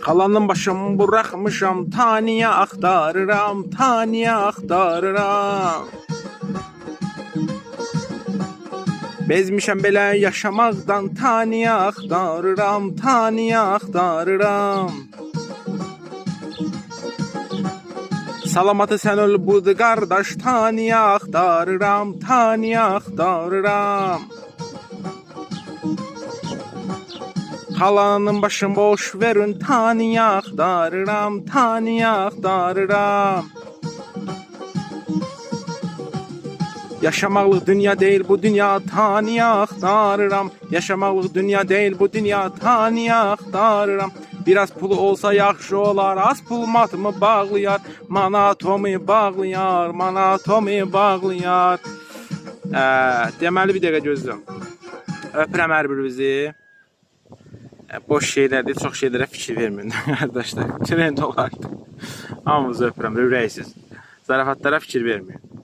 Qalanın başımı buraxmışam, taniyə axtarıram, taniyə axtarıram. Bezmişəm belə yaşamaqdan, taniyə axtarıram, taniyə axtarıram. Salamatı sən öl budur qardaş, taniyə axtarıram, taniyə axtarıram. Qalanın başını boş verin, taniyə axtarıram, taniyə axtarıram. Yaşamaqlıq dünya deyil bu dünya, taniyə axtarıram. Yaşamaqlıq dünya deyil bu dünya, taniyə axtarıram. Biraz pulu olsa yaxşı olar, az pul matımı bağlayar, manatomu bağlayar, manatomu bağlayar. Deməli bir dəqiqə gözləyirəm. Öpürəm hər birinizi. Boş şeylərdir, çox şeylərə fikir verməyin arkadaşlar. Trend olardı. Hamınızı öpürəm, ürəksiz. Zarafatlara fikir verməyin.